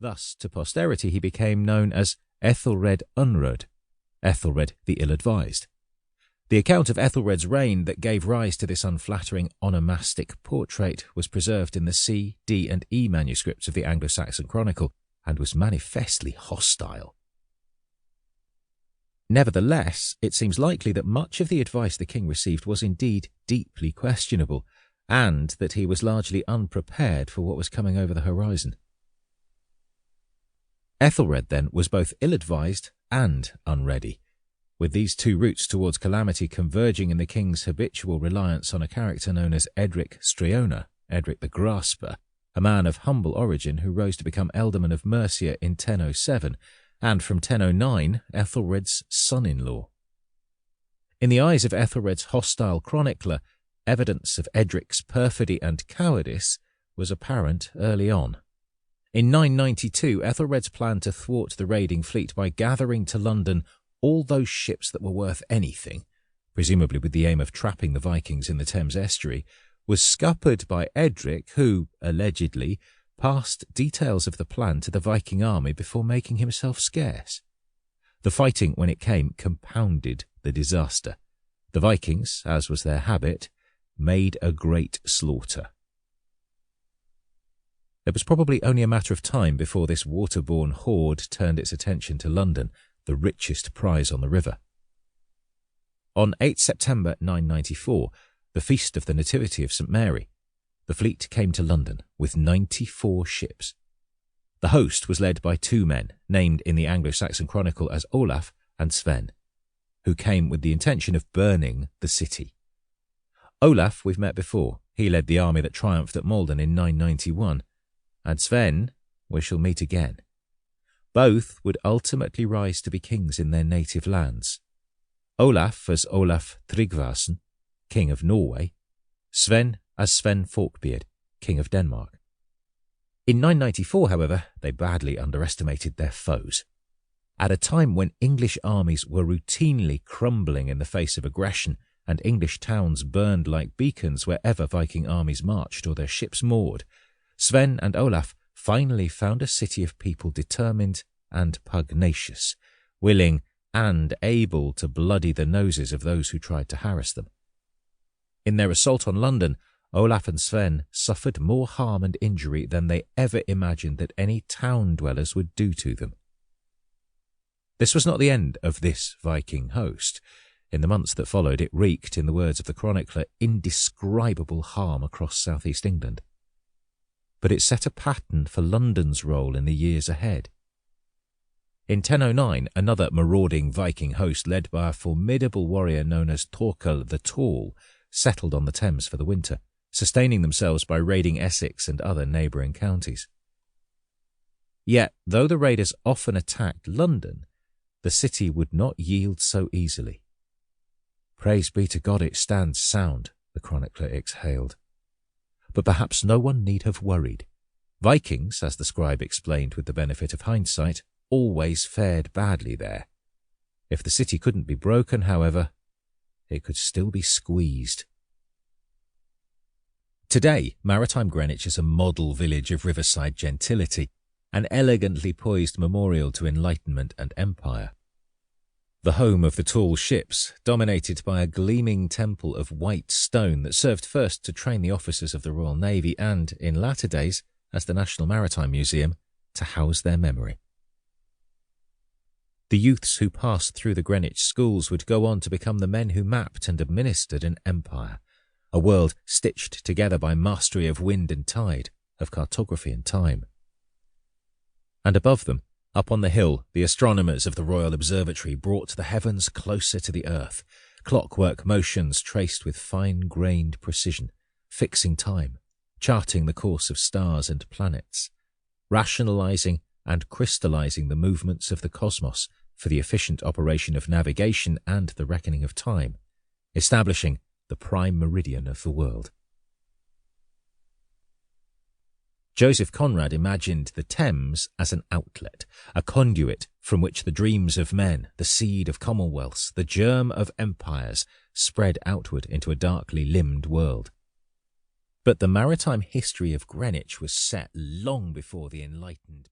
Thus, to posterity, he became known as Ethelred Unrud, Ethelred the Ill-Advised. The account of Ethelred's reign that gave rise to this unflattering onomastic portrait was preserved in the C, D, and E manuscripts of the Anglo-Saxon Chronicle and was manifestly hostile. Nevertheless, it seems likely that much of the advice the king received was indeed deeply questionable, and that he was largely unprepared for what was coming over the horizon. Ethelred, then, was both ill-advised and unready, with these two routes towards calamity converging in the king's habitual reliance on a character known as Edric Streona, Edric the Grasper, a man of humble origin who rose to become ealdorman of Mercia in 1007, and from 1009, Ethelred's son-in-law. In the eyes of Ethelred's hostile chronicler, evidence of Edric's perfidy and cowardice was apparent early on. In 992, Ethelred's planned to thwart the raiding fleet by gathering to London all those ships that were worth anything, presumably with the aim of trapping the Vikings in the Thames estuary, was scuppered by Edric, who, allegedly, passed details of the plan to the Viking army before making himself scarce. The fighting, when it came, compounded the disaster. The Vikings, as was their habit, made a great slaughter. It was probably only a matter of time before this waterborne horde turned its attention to London, the richest prize on the river. On 8 September 994, the feast of the Nativity of St. Mary, the fleet came to London with 94 ships. The host was led by two men, named in the Anglo-Saxon Chronicle as Olaf and Sven, who came with the intention of burning the city. Olaf we've met before. He led the army that triumphed at Maldon in 991, and Sven we shall meet again. Both would ultimately rise to be kings in their native lands. Olaf as Olaf Tryggvason, king of Norway, Sven as Sven Forkbeard, king of Denmark. In 994, however, they badly underestimated their foes. At a time when English armies were routinely crumbling in the face of aggression and English towns burned like beacons wherever Viking armies marched or their ships moored, Sven and Olaf finally found a city of people determined and pugnacious, willing and able to bloody the noses of those who tried to harass them. In their assault on London, Olaf and Sven suffered more harm and injury than they ever imagined that any town dwellers would do to them. This was not the end of this Viking host. In the months that followed, it wreaked, in the words of the chronicler, indescribable harm across southeast England. But it set a pattern for London's role in the years ahead. In 1009, another marauding Viking host led by a formidable warrior known as Thorkel the Tall settled on the Thames for the winter, sustaining themselves by raiding Essex and other neighbouring counties. Yet, though the raiders often attacked London, the city would not yield so easily. "Praise be to God it stands sound," the chronicler exhaled. But perhaps no one need have worried. Vikings, as the scribe explained with the benefit of hindsight, always fared badly there. If the city couldn't be broken, however, it could still be squeezed. Today, maritime Greenwich is a model village of riverside gentility, an elegantly poised memorial to enlightenment and empire. The home of the tall ships, dominated by a gleaming temple of white stone that served first to train the officers of the Royal Navy and, in latter days, as the National Maritime Museum, to house their memory. The youths who passed through the Greenwich schools would go on to become the men who mapped and administered an empire, a world stitched together by mastery of wind and tide, of cartography and time. And above them, up on the hill, the astronomers of the Royal Observatory brought the heavens closer to the earth, clockwork motions traced with fine-grained precision, fixing time, charting the course of stars and planets, rationalizing and crystallizing the movements of the cosmos for the efficient operation of navigation and the reckoning of time, establishing the prime meridian of the world. Joseph Conrad imagined the Thames as an outlet, a conduit from which the dreams of men, the seed of commonwealths, the germ of empires, spread outward into a darkly limbed world. But the maritime history of Greenwich was set long before the enlightened